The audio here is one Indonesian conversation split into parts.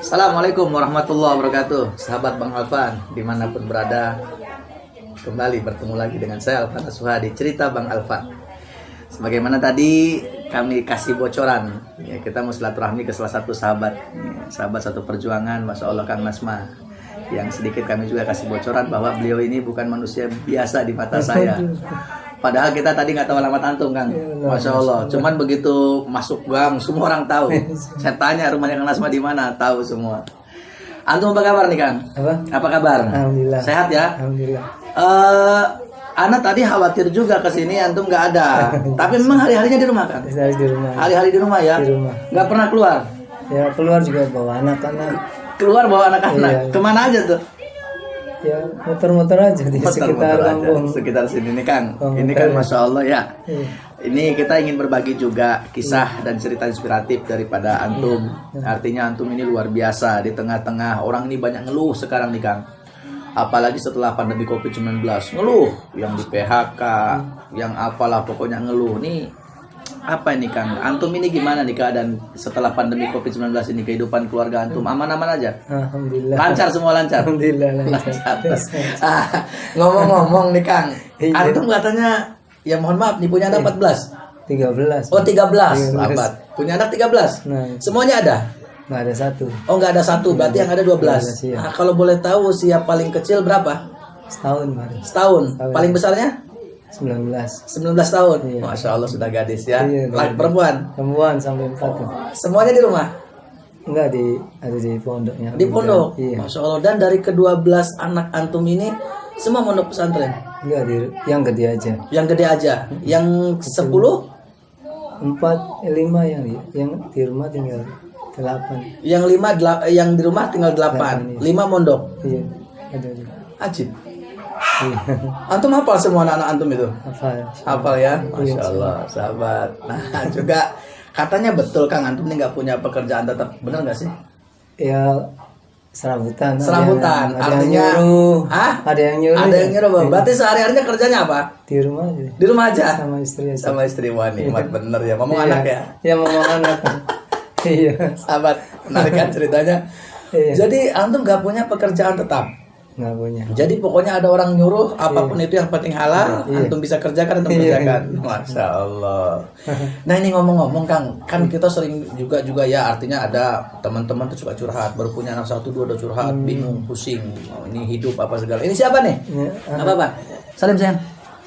Assalamualaikum warahmatullahi wabarakatuh. Sahabat Bang Alfan dimanapun berada, kembali bertemu lagi dengan saya Alfan Asuha di Cerita Bang Alfan. Sebagaimana tadi kami kasih bocoran ya, kita mau silaturahmi ke salah satu sahabat ya, sahabat satu perjuangan, Masya Allah Kang Nasma. Yang sedikit kami juga kasih bocoran bahwa beliau ini bukan manusia biasa di mata saya. Padahal kita tadi nggak tahu alamat antum, Kang. Masya Allah. Cuman begitu masuk gang, semua orang tahu. Saya tanya rumahnya Kang Nasma di mana, tahu semua. Antum apa kabar nih, Kang? Apa kabar? Alhamdulillah. Sehat ya? Alhamdulillah. Ana tadi khawatir juga ke sini antum nggak ada. Tapi memang hari-harinya di rumah, Kang? Di rumah. Hari-hari di rumah ya? Di rumah. Nggak pernah keluar? Ya keluar juga bawa anak-anak. Keluar bawa anak-anak? Iya. Kemana aja tuh? Ya muter-muter aja di sekitar kampung. Sekitar sini nih, Kang. Ini Muter. kan Masya Allah ya. Iya. Ini kita ingin berbagi juga kisah dan cerita inspiratif daripada antum. Artinya antum ini luar biasa di tengah-tengah orang ini banyak ngeluh sekarang nih, Kang. Apalagi setelah pandemi Covid-19, ngeluh yang di PHK, yang apalah pokoknya ngeluh. Nih apa ini, Kang? Antum ini gimana nih keadaan setelah pandemi Covid-19 ini, kehidupan keluarga antum aman-aman aja? Alhamdulillah. Lancar semua lancar. Alhamdulillah lancar. Ngomong-ngomong nih, Kang. Iya. Antum katanya ya mohon maaf nih punya anak 14. 13. Oh 13, 13. Abad. Punya anak 13. Nah. Semuanya ada? Nggak ada satu. Oh nggak ada satu, berarti yang ada 12. 12, iya. Nah, kalau boleh tahu usia paling kecil berapa? Setahun baru. Setahun. Setahun. Paling besarnya? 19. 19 tahun. Iya. Masya Allah sudah gadis ya. Iya, Laki perempuan. Perempuan sampai 4 tuh. Semuanya di rumah? Enggak ada di pondoknya. Di pondok? Iya. Masya Allah. Dan dari ke-12 anak antum ini semua mondok pesantren? Enggak yang gede aja. Yang gede aja? Yang 10? 4, 5 yang di rumah tinggal 8. Yang 5, yang di rumah tinggal 8. 5 mondok? Iya. Ada. Ajib. Iya. Antum hafal semua anak-anak antum itu? Hafal ya? Masya Allah, sahabat. Nah, juga katanya betul, Kang, antum ini nggak punya pekerjaan tetap, benar nggak sih? Ya serabutan. Serabutan, Ada artinya yang nyuruh. Hah? Ada yang nyuruh. Ada yang nyuruh, Bang. Berarti sehari-harinya kerjanya apa? Di rumah aja. Di rumah aja? Sama istri aja. Sama istri, wah nikmat bener ya. Ngomong Iya. anak ya? Ya ngomong anak. Iya. Sahabat, menarik kan ceritanya? Iya. Jadi antum nggak punya pekerjaan tetap? Nggak punya. Jadi pokoknya ada orang nyuruh apapun itu yang penting halal, Iya. antum bisa kerjakan, antum Iya. kerjakan. Masya Allah. Nah ini ngomong-ngomong, Kang, kan kita sering juga ya, artinya ada teman-teman tuh suka curhat, baru punya anak 1, 2 udah curhat, bingung, pusing, oh, ini hidup apa segala. Ini siapa nih? Iya. Apa Pak? Salim sayang.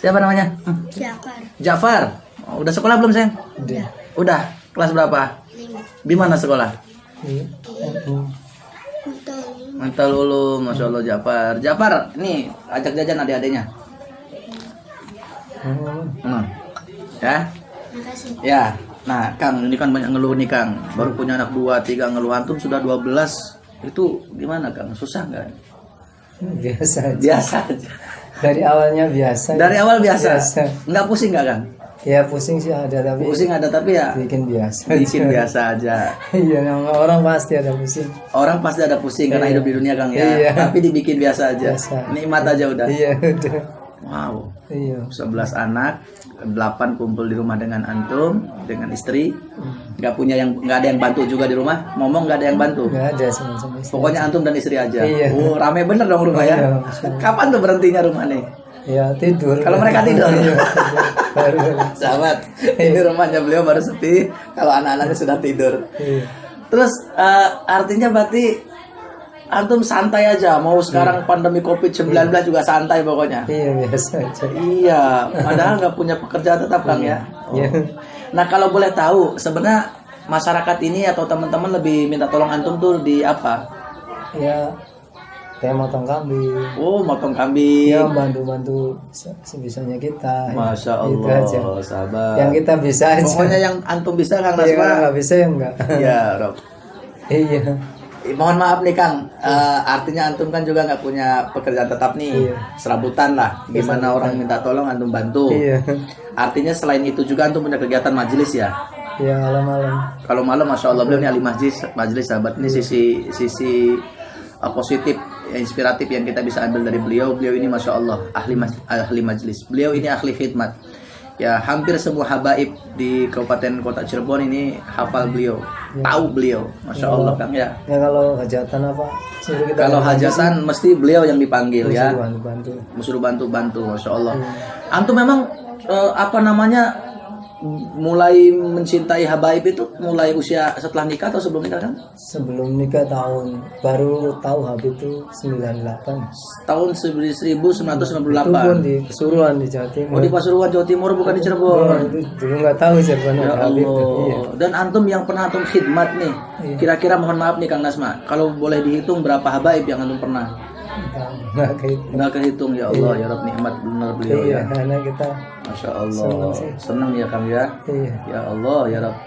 Siapa namanya? Jafar. Jafar. Oh, udah sekolah belum sayang? Udah. Udah. Kelas berapa? 5. Di mana sekolah? Iya. Betul. Mantap lulu, Masya Allah Jafar. Jafar, nih ajak jajan adik-adiknya. Ya, Makasih. ya. Nah, Kang, ini kan banyak ngeluh nih, Kang. Baru punya anak 2, 3 ngeluh, antum sudah 12. Itu gimana, Kang? Susah nggak? Biasa aja. Biasa aja. Dari awalnya biasa. Dari awal biasa. Biasa. Nggak pusing nggak, Kang? Ya pusing sih ada tapi Pusing ada tapi ya bikin biasa. bikin biasa aja. Iya, nama orang pasti ada pusing. Orang pasti ada pusing karena Iya. hidup di dunia, Kang ya. Iya. Tapi dibikin biasa aja. Biasa. Nikmat aja udah. Iya, udah. Wow. Iya. 11 anak, 8 kumpul di rumah dengan antum, dengan istri. Nggak ada yang bantu juga di rumah. Ngomong nggak ada yang bantu. Enggak ada sama-sama istri. Pokoknya antum dan istri aja. Iya. Oh, rame bener dong rumah ya. Iya. Kapan tuh berhentinya rumah nih? Ya tidur. Kalau mereka tidur. Iya, baru. Sahabat, ini rumahnya beliau baru sepi kalau anak-anaknya sudah tidur. Iya. Terus artinya berarti antum santai aja. Mau sekarang pandemi Covid-19 juga santai pokoknya. Iya, biasa aja. Iya, padahal nggak punya pekerjaan tetap, Kang ya. Oh. Iya. Nah kalau boleh tahu, sebenarnya masyarakat ini atau teman-teman lebih minta tolong antum tuh di apa? Ya kayak motong kambing. Oh, motong kambing. Ya bantu-bantu sebisanya kita. Masya Itu Allah, aja. sahabat. Yang kita bisa aja. Pokoknya yang antum bisa, Kang Iya, kalau Nasma. nggak bisa ya enggak. Ya, Rob. Iya. Mohon maaf nih, Kang. Artinya antum kan juga nggak punya pekerjaan tetap nih. Iya. Serabutan lah. Gimana orang minta tolong antum bantu. Iya. Artinya selain itu juga antum punya kegiatan majelis ya. Ya malam-malam. Kalau malam, Masya Allah, beliau ini ahli majelis sahabat. Ini sisi positif, inspiratif yang kita bisa ambil dari beliau. Beliau ini Masya Allah ahli majelis. Beliau ini ahli khidmat. ya hampir semua habaib di Kabupaten Kota Cirebon ini hafal beliau, tahu beliau, masya Allah Kang ya. Ya kalau hajatan apa? Suruh kita Kalau hajatan mesti beliau yang dipanggil ya. bantu. Suruh bantu, masya Allah. Antum memang apa namanya mulai mencintai habaib itu mulai usia setelah nikah atau sebelum nikah kan? Sebelum nikah baru tahu Habib itu 98. Tahun 1998. Itu pun di Pasuruan di Jawa Timur. Oh di Pasuruan Jawa Timur bukan di Ya, Cirebon. itu dulu nggak tahu Cirebon Ya ada Habib. Allah. Iya. Dan antum yang pernah antum khidmat nih. Iya. Kira-kira mohon maaf nih Kang Nasma, kalau boleh dihitung berapa habaib yang antum pernah? Nggak kayak Nggak kehitung ya Allah, ya Rabb, nikmat benar beliau iya, ya. karena kita Masya Allah. Senang sih. Senang ya Kang ya. iya. Ya Allah ya Rabb.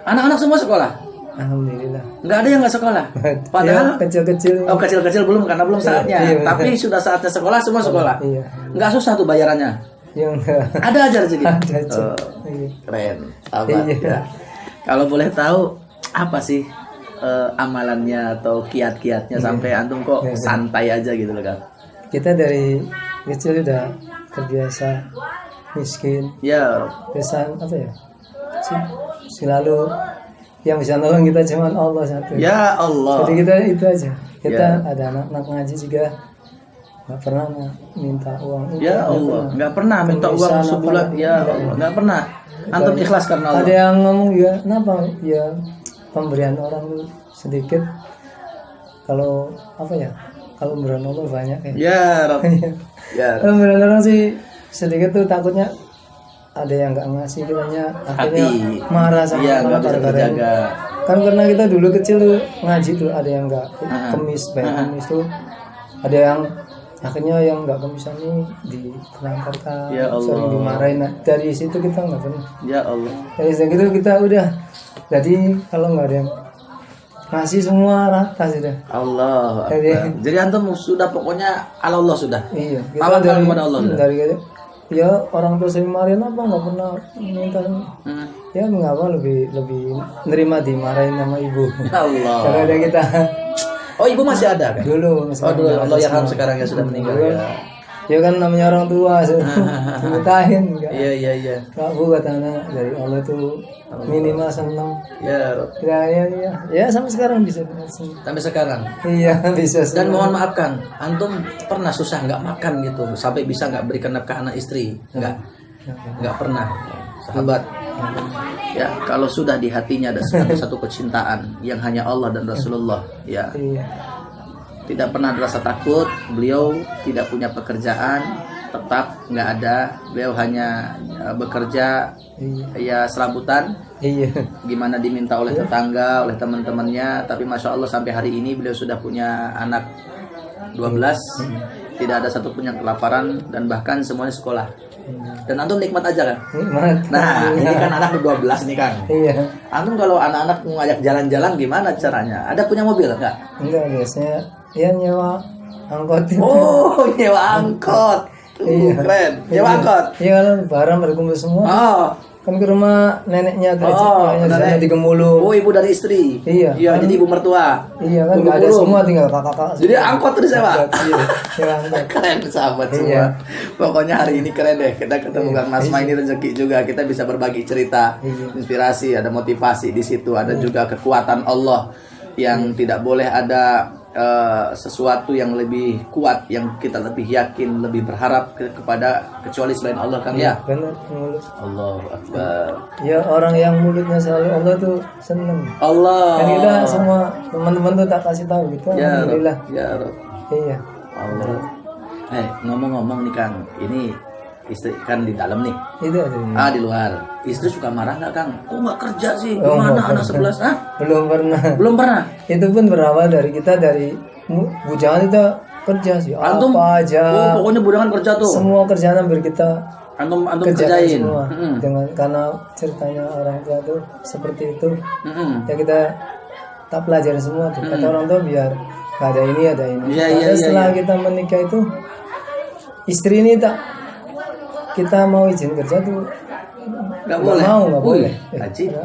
Anak-anak semua sekolah? Alhamdulillah. Nggak ada yang nggak sekolah? Padahal Ya, kecil-kecil. oh kecil-kecil belum karena belum saatnya. Iya, benar. Tapi sudah saatnya sekolah semua sekolah. Iya. Nggak susah tuh bayarannya. Yang enggak. Ada aja rezeki. Ada aja. Oh, Iya. keren. Sahabat Iya. ya. Kalau boleh tahu apa sih amalannya atau kiat-kiatnya sampai antum kok Iya. santai aja gitu loh Kang? Kita dari kecil udah terbiasa miskin, Ya, biasa apa ya? Selalu yang bisa nolong kita cuma Allah satu. ya Allah. Jadi kita itu aja. Kita Ya. ada anak-anak ngaji juga nggak pernah minta uang. Ya Allah, nggak pernah minta uang Pemisahan sebulan. apa, Ya Allah, nggak pernah. Antum ikhlas karena Ada Allah. yang ngomong ya, kenapa ya pemberian orang tuh sedikit, kalau apa ya? Kalau pemberian Allah banyak ya. Ya Rabb. Ya Rabb. Kalau pemberian orang sih sedikit tuh takutnya ada yang nggak ngasih, kitanya akhirnya Hati. marah sama Iya, orang nggak bisa gara-gara ini. terjaga. Kan karena kita dulu kecil tuh ngaji tuh ada yang nggak kemis, bayar kemis tuh ada yang akhirnya yang nggak kemisan ini dikelantarkan, Ya Allah. sering dimarahin. Nah, dari situ kita nggak pernah. Ya Allah. Dari situ kita udah. Jadi kalau nggak ada yang ngasih semua rata sudah. Allah. Jadi- Akbar. Jadi antum sudah pokoknya ala Allah sudah. Iya. Tawakal kepada Allah sudah. dari ya orang tua sering marahin apa nggak pernah minta. Hmm. Ya mengapa lebih nerima dimarahin sama ibu. Ya Allah. Karena ada kita Oh ibu masih ada kan? dulu. Oh dulu Allah yarham sekarang ya sudah meninggal ya. Ya kan namanya orang tua dimutahin enggak. Iya. Nggak bu kata anak dari Allah tuh minimal senang. Ya Rabb. Ya sampai sekarang bisa senang. Sampai sekarang. Iya bisa Dan senang. mohon maaf Kang, antum pernah susah nggak makan gitu sampai bisa nggak berikan nafkah anak istri? Nggak pernah. Sahabat. Ya kalau sudah di hatinya ada satu kecintaan yang hanya Allah dan Rasulullah, ya Iya. tidak pernah rasa takut. Beliau tidak punya pekerjaan tetap nggak ada. Beliau hanya bekerja Iya. ya serabutan. Iya. Gimana diminta oleh tetangga, oleh teman-temannya. Tapi masya Allah sampai hari ini beliau sudah punya anak 12. Tidak ada satupun yang kelaparan dan bahkan semuanya sekolah. Dan antum nikmat aja kan? Nikmat. Nah, ini kan anak 12 nih Kang. Iya. Antum kalau anak-anak mau ngajak jalan-jalan gimana caranya? Ada punya mobil enggak? Enggak biasanya ya nyewa angkot itu. Oh, nyewa angkot. Iya. Keren. Nyewa angkot. Iya kalau barang berkumpul semua. Oh. Kan ke rumah neneknya tuh, Oh, di sana nenek. di Gemulung. Oh, ibu dari istri. Iya. Iya, jadi ibu mertua. Iya kan Ibu nggak ada Gemulung. semua, tinggal kakak-kakak. Jadi angkot tuh disewa. Iya, sewa angkot. Keren sahabat Iya. semua. Pokoknya hari ini keren deh. Kita ketemu Kang Nasma ini rezeki juga. Kita bisa berbagi cerita, Iya. inspirasi, ada motivasi di situ, ada juga kekuatan Allah yang tidak boleh ada sesuatu yang lebih kuat yang kita lebih yakin, lebih berharap kepada kecuali selain Allah Kang ya. Benar, mulut. Allahu Akbar. Ya orang yang mulutnya selalu Allah tuh seneng. Allah. Dan kita semua teman-teman tuh tak kasih tahu gitu. Ya Rabb. Alhamdulillah. Ya Rabb. Iya. Allah. Ngomong-ngomong nih Kang, ini istri kan di dalam nih. Itu ada. Di luar. Istri suka marah nggak Kang? Kok nggak kerja sih? Oh, Gimana nggak anak pernah. 11? Hah? Belum pernah. Belum pernah. Itu pun berawal dari kita dari bujangan kita kerja sih. Antum Apa aja. Oh, pokoknya budangan kerja tuh. Semua kerjaan hampir kita Antum kerjakan kerjain. semua. Mm-mm. Dengan karena ceritanya orang tua tuh seperti itu. Mm-mm. Ya kita tak pelajari semua tuh. Kata orang tua biar nggak ada ini ada ini. Iya, Karena iya, iya, setelah iya. kita menikah itu istri ini tak kita mau izin kerja tuh Nggak boleh. nggak Wih, boleh. Haji. Ya.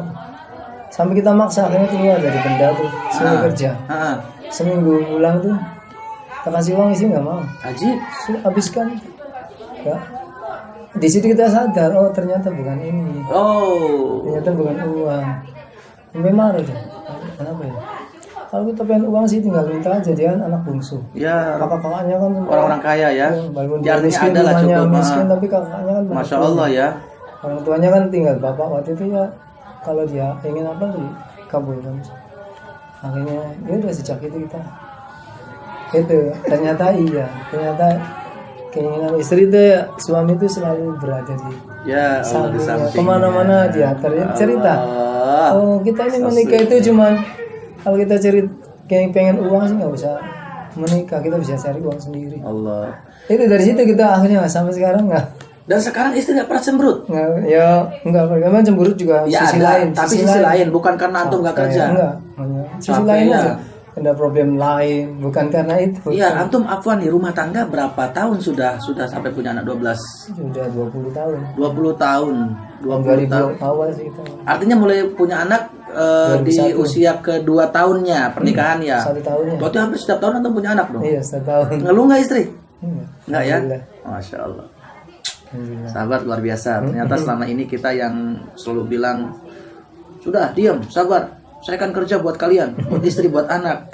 Sampai kita maksa akhirnya keluar dari benda tuh semua kerja. Ah, Seminggu pulang tuh tak kasih uang isi nggak mau. Haji. Habiskan ya di situ kita sadar, oh ternyata bukan ini, Oh. ternyata bukan uang. Sampai marah tuh, kenapa ya? Kalau kita pengen uang sih tinggal minta aja, dia kan anak bungsu. Ya, Kakak-kakaknya kan orang-orang kaya ya. walaupun Ya, dia artinya miskin, ada lah rumahnya cukup. miskin, tapi kakaknya kan Masya Allah ya. orang tuanya kan tinggal bapak waktu itu ya, kalau dia ingin apa dikabulkan. Akhirnya ya udah sejak itu kita itu ternyata iya, ternyata keinginan istri itu ya, suami itu selalu berada di Ya, Allah di sampingnya, sampingnya. kemana-mana dia cerita. Allah. Oh kita ini menikah itu cuman kalau kita pengen uang sih nggak usah menikah, kita bisa cari uang sendiri. Allah. Itu dari situ kita akhirnya sampai sekarang nggak Dan sekarang istri nggak pernah cemberut. ya nggak memang cemberut juga Ya sisi ada, lain, tapi sisi lain bukan karena antum nggak kerja. enggak, sisi Capek lain ya. aja ada problem lain, bukan karena itu. Iya, antum afwan nih, rumah tangga berapa tahun sudah sampai punya anak 12? Sudah 20 tahun 20 tahun. 20 tahun. 2000 awal sih kita Artinya mulai punya anak di 2001. usia kedua tahunnya pernikahan ya. 1 tahunnya. Berarti hampir setiap tahun antum punya anak dong. Iya 1 tahun. Ngeluh nggak istri? Enggak. Nggak ya? Alhamdulillah. Masya Allah. Alhamdulillah. Sahabat luar biasa. Ternyata selama ini kita yang selalu bilang, sudah diam, sabar. Saya akan kerja buat kalian, buat istri, buat anak.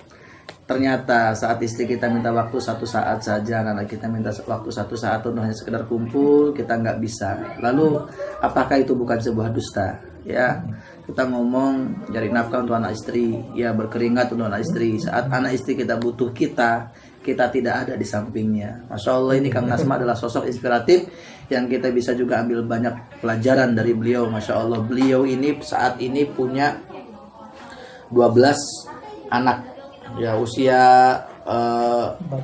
Ternyata saat istri kita minta waktu 1 saat saja, anak kita minta waktu 1 saat untuk hanya sekedar kumpul, kita nggak bisa. Lalu apakah itu bukan sebuah dusta? Ya, kita ngomong cari nafkah untuk anak istri, ya berkeringat untuk anak istri. Saat anak istri kita butuh kita tidak ada di sampingnya. Masya Allah, ini Kang Nasma adalah sosok inspiratif yang kita bisa juga ambil banyak pelajaran dari beliau. Masya Allah, beliau ini saat ini punya 12 anak. Ya, usia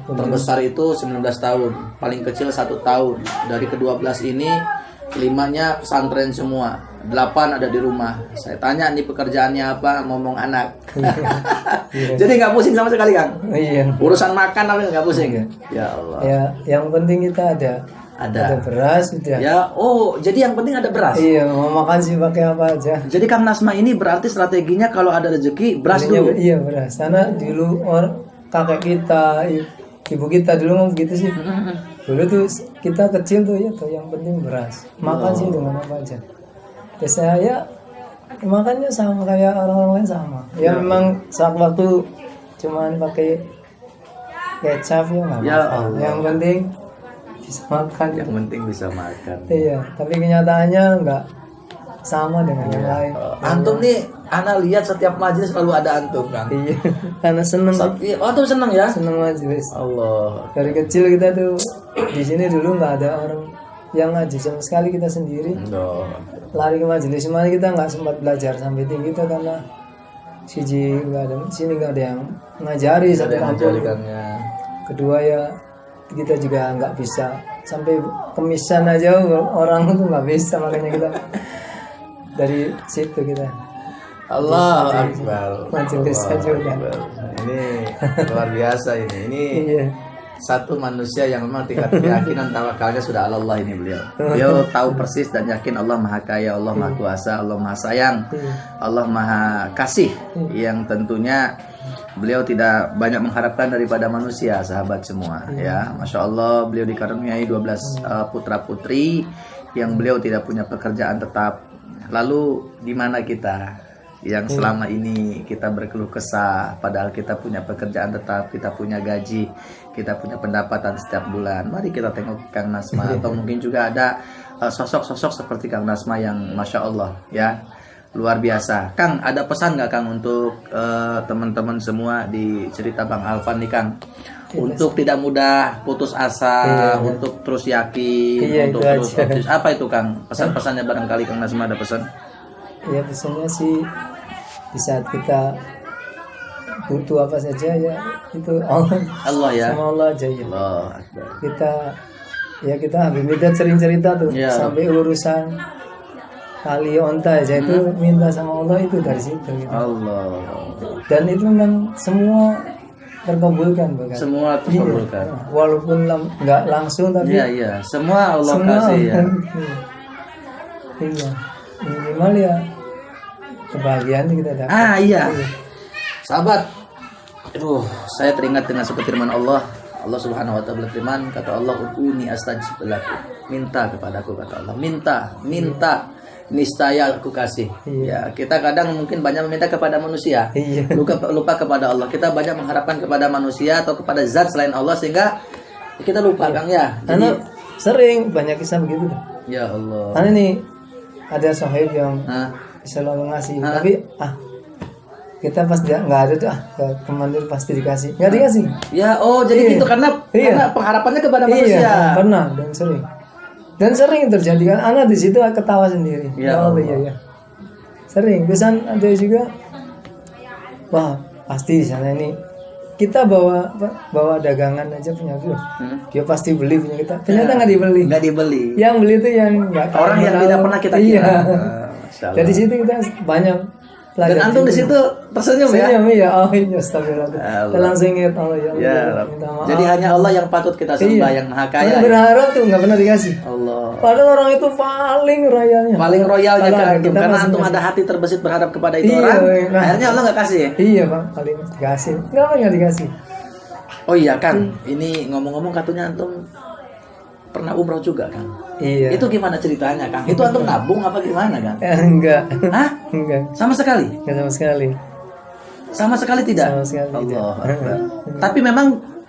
terbesar itu 19 tahun, paling kecil 1 tahun. Dari ke-12 ini 5-nya pesantren semua, 8 ada di rumah. Saya tanya nih pekerjaannya apa, ngomong anak. Jadi nggak pusing sama sekali Kang. Iya. Urusan makan apa nggak pusing? Ya Allah. Ya, yang penting kita ada beras sudah. Ya, oh jadi yang penting ada beras. Iya, mau makan sih pakai apa aja. Jadi Kang Nasma ini berarti strateginya kalau ada rezeki beras dulu. Iya beras. Karena dulu kakek kita, ibu kita dulu ngomong gitu sih. Dulu tuh kita kecil tuh ya tuh yang penting beras. Makan sih dengan apa aja. Ya saya makannya sama kayak orang-orang lain sama. Ya memang saat waktu cuman pakai kecap ya nggak Ya apa-apa. Allah. Yang penting bisa makan. Yang penting bisa makan. Iya, tapi kenyataannya nggak sama dengan yang lain. Antum nih, ana lihat setiap majelis selalu ada antum Kang. Iya, karena seneng sih. Oh, antum seneng ya? Seneng majelis. Allah. Dari kecil kita tuh di sini dulu nggak ada orang yang ngaji sama sekali, kita sendiri No. lari ke majelis. Cuma kita nggak sempat belajar sampai tinggi itu karena siji nggak ada, sini nggak ada yang ngajari satu kampung. Kedua ya kita juga nggak bisa sampai kemisan aja orang tuh nggak bisa, makanya kita dari situ kita Allah Akbar. majelis aja udah. Ini luar biasa ini. Ini Iya. satu manusia yang memang tingkat keyakinan tawakalnya sudah ala Allah ini beliau. Beliau tahu persis dan yakin Allah Maha Kaya, Allah Maha Kuasa, Allah Maha Sayang, Allah Maha Kasih, yang tentunya beliau tidak banyak mengharapkan daripada manusia, sahabat semua. Ya, Masya Allah, beliau dikaruniai 12 putra putri yang beliau tidak punya pekerjaan tetap. Lalu di mana kita yang selama ini kita berkeluh kesah, padahal kita punya pekerjaan tetap, kita punya gaji, kita punya pendapatan setiap bulan. Mari kita tengok Kang Nasma, atau mungkin juga ada sosok-sosok seperti Kang Nasma yang Masya Allah ya, luar biasa. Kang, ada pesan nggak Kang untuk teman-teman semua di cerita Bang Alvan nih Kang? Untuk tidak mudah putus asa, untuk terus yakin, untuk terus optimis. Apa itu Kang? Pesan-pesannya barangkali Kang Nasma ada pesan? Ya pesannya sih di saat kita butuh apa saja ya itu Allah ya. sama Allah aja ya. Allah Akbar. Kita Habib Midat sering cerita tuh Ya. sampai urusan kali onta aja itu minta sama Allah itu dari situ gitu. Allah. Dan itu memang semua terkabulkan bahkan. Semua terkabulkan. Walaupun nggak langsung tapi Iya iya, semua Allah semua kasih ya. Iya. Minimal ya kebahagiaan itu kita dapat. Ah iya. Sahabat, aduh, saya teringat dengan seperti firman Allah, Allah Subhanahu wa taala berfirman, kata Allah, "Ud'uni astajib lakum." Minta kepadaku, kata Allah. Minta, niscaya aku kasih. Ya, kita kadang mungkin banyak meminta kepada manusia. Iya. Lupa kepada Allah. Kita banyak mengharapkan kepada manusia atau kepada zat selain Allah sehingga kita lupa, Kang ya. Karena sering banyak kisah begitu tuh. Ya Allah. Karena nih ada sahib yang Hah? selalu ngasih, tapi kita pas dia nggak ada tuh ke komandir pasti dikasih, nggak dikasih. Ya, oh jadi gitu karena pengharapannya kepada manusia. Iya, pernah dan sering terjadi kan. Anak di situ ketawa sendiri. Ya Allah, Allah. iya. Sering. Biasanya ada juga, wah pasti di sana ini kita bawa dagangan aja punya dia. Dia pasti beli punya kita. Ternyata nggak dibeli. Nggak dibeli. Yang beli itu yang nggak tahu. Orang yang tidak pernah kita Iya. kira. Masya Allah. Jadi situ kita banyak Dan pelajaran. antum di situ tersenyum ya. Senyum, iya. Oh iya, astagfirullah. Allah. Kita langsung ingat Allah ya. Ya, Allah, Rabb. minta maaf. Jadi hanya Allah yang patut kita sembah, yang maha kaya. Karena Ya. berharap tuh nggak pernah dikasih. Allah. Padahal orang itu paling royalnya. Paling royalnya Salah, kan antum, kita karena masih antum ngasih. ada hati terbesit berharap kepada itu Iya, orang. nah. Akhirnya Allah nggak kasih ya. Iya bang, paling dikasih. Nggak dikasih. Oh iya Kang, ini ngomong-ngomong katanya antum pernah umroh juga Kang. Iya. Itu gimana ceritanya Kang? Itu antum nabung apa gimana Kang? Enggak. Hah? Enggak. Sama sekali? Enggak sama sekali. Sama sekali tidak? Sama sekali tidak. Allah Akbar. Tapi memang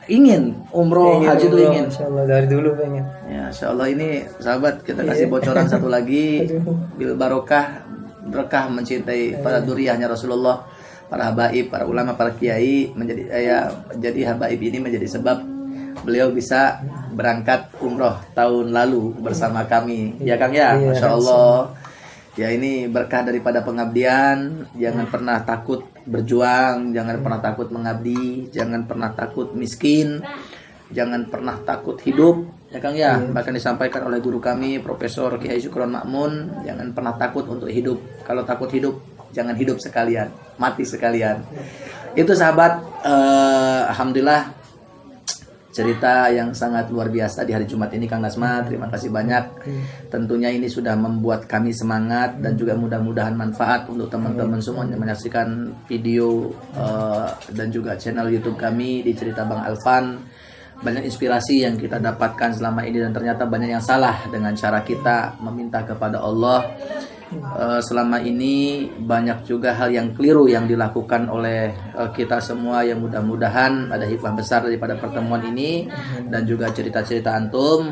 ingin umroh, haji itu ingin. Insya Allah dari dulu pengen. Ya, Insya Allah ini sahabat kita kasih bocoran satu lagi. Bil barokah, berkah mencintai para duriyahnya Rasulullah, para habaib, para ulama, para kiai jadi habaib ini menjadi sebab beliau bisa berangkat umroh tahun lalu bersama kami. Ya Kang ya, Iya, Masya Allah. Ya ini berkah daripada pengabdian. Jangan pernah takut berjuang, jangan pernah takut mengabdi, jangan pernah takut miskin, jangan pernah takut hidup. Ya Kang ya, bahkan disampaikan oleh guru kami Profesor Kiai Syukron Makmun, jangan pernah takut untuk hidup. Kalau takut hidup, jangan hidup sekalian, mati sekalian. Itu sahabat, alhamdulillah cerita yang sangat luar biasa di hari Jumat ini Kang Nasma. Terima kasih banyak. Tentunya ini sudah membuat kami semangat dan juga mudah-mudahan manfaat untuk teman-teman semua yang menyaksikan video dan juga channel YouTube kami di Cerita Bang Alfan. Banyak inspirasi yang kita dapatkan selama ini dan ternyata banyak yang salah dengan cara kita meminta kepada Allah. Selama ini banyak juga hal yang keliru yang dilakukan oleh kita semua, yang mudah-mudahan ada hikmah besar daripada pertemuan ini dan juga cerita-cerita antum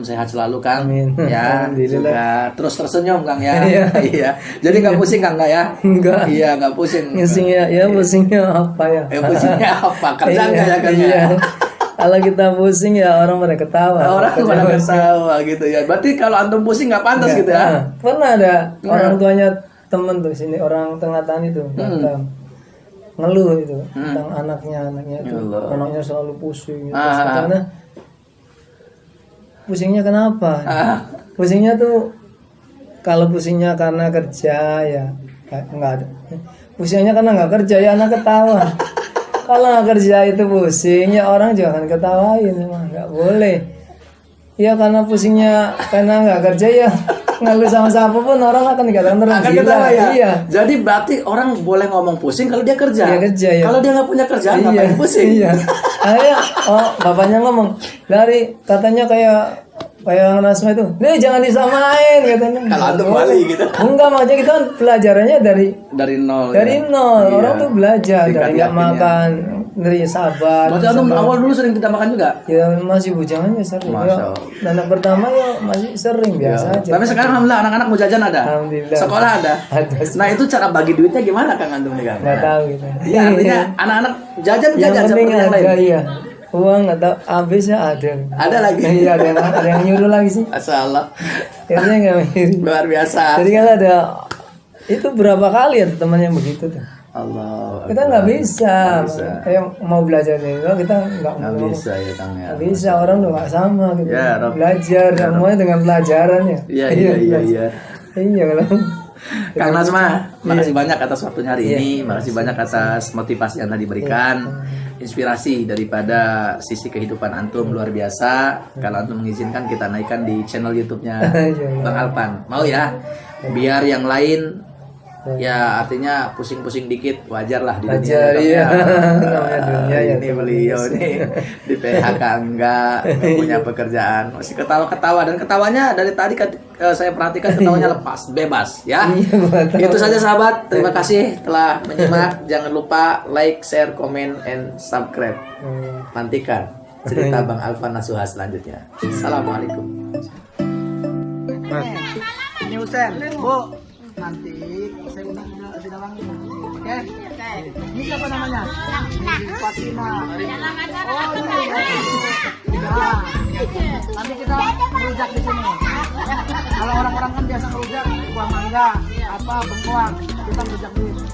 sehat selalu Kang. Amin. Ya, Alhamdulillah. juga terus tersenyum Kang ya. Iya. Iya. Jadi nggak pusing Kang nggak ya? Enggak. Iya, nggak pusing. Pusingnya ya pusingnya apa ya? Pusingnya apa? Kerja nggak ya Kang ya? Iya. Kalau kita pusing ya orang pada ketawa. Orang pada ketawa gitu ya. Berarti kalau antum pusing nggak pantas gitu ya? Nah, pernah ada orang tuanya temen tuh sini, orang Tengah-Tani tuh datang ngeluh itu tentang anaknya itu, anaknya selalu pusing. Gitu. Karena pusingnya kenapa? Pusingnya tuh kalau pusingnya karena kerja ya nggak ada. Pusingnya karena nggak kerja ya anak ketawa. Kalau nggak kerja itu pusing ya orang juga akan ketawain, emang nggak boleh. Ya karena pusingnya karena nggak kerja ya ngeluh sama siapapun orang akan dikatakan Akan gila. ketawa ya? Iya. Jadi berarti orang boleh ngomong pusing kalau dia kerja. Dia kerja, ya. Kalau dia nggak punya kerjaan ngapain pusing? Iya. Akhirnya bapaknya ngomong dari katanya kayak Nasma itu, nih jangan disamain katanya. Kalau antum wali gitu. Enggak, makanya kita kan pelajarannya dari nol. nol. Iya. Orang tuh belajar dari nggak Tingkat makan, dari sabar. Berarti antum awal dulu sering tidak makan juga? Ya masih bujangannya sering. Masya Ya, Allah. anak pertama ya masih sering biasa aja. Tapi sekarang alhamdulillah anak-anak mau jajan ada. Alhamdulillah. Sekolah ada. Ada. Nah itu cara bagi duitnya gimana Kang antum nih Kang? Nggak tahu gitu. Iya artinya anak-anak jajan Yang penting seperti yang lain. ada iya. Uang atau habisnya ada. Ada lagi. Iya ada yang nyuruh lagi sih. Masya Allah. Akhirnya nggak mirip. Luar biasa. Jadi kan ada itu berapa kali ya teman yang begitu tuh. Allah. Kita nggak bisa. Nggak bisa. Kayak mau belajar nih, kita nggak Nggak mau. bisa ya Kang ya. Nggak bisa, orang udah nggak sama gitu. Ya, Rob. Belajar semuanya dengan pelajaran ya. Iya. Iya kalau. Kang Nasma, makasih banyak atas waktunya hari Iya. ini, makasih banyak atas motivasi yang tadi diberikan, inspirasi daripada sisi kehidupan antum luar biasa. Kalau antum mengizinkan kita naikkan di channel YouTube-nya Iya. Bang Alpan, mau ya? Biar yang lain Ya artinya pusing-pusing dikit wajar lah di Wajar, dunia. iya. Ya. Namanya dunia ya, Ini teman. beliau nih di PHK enggak punya pekerjaan, masih ketawa-ketawa, dan ketawanya dari tadi saya perhatikan ketawanya lepas, bebas ya. Iya, gua tahu. Itu saja sahabat, terima kasih telah menyimak. Jangan lupa like, share, comment, and subscribe. Nantikan cerita Bang Alvan Nasuha selanjutnya. Assalamualaikum. Ini Usen, Bu. Nanti saya undang di dalam. Oke? Ini siapa namanya? Fatima. Oh, iya. Nanti kita merujak di sini. Kalau orang-orang kan biasa merujak buah mangga, apa bengkoang. Kita merujak di sini.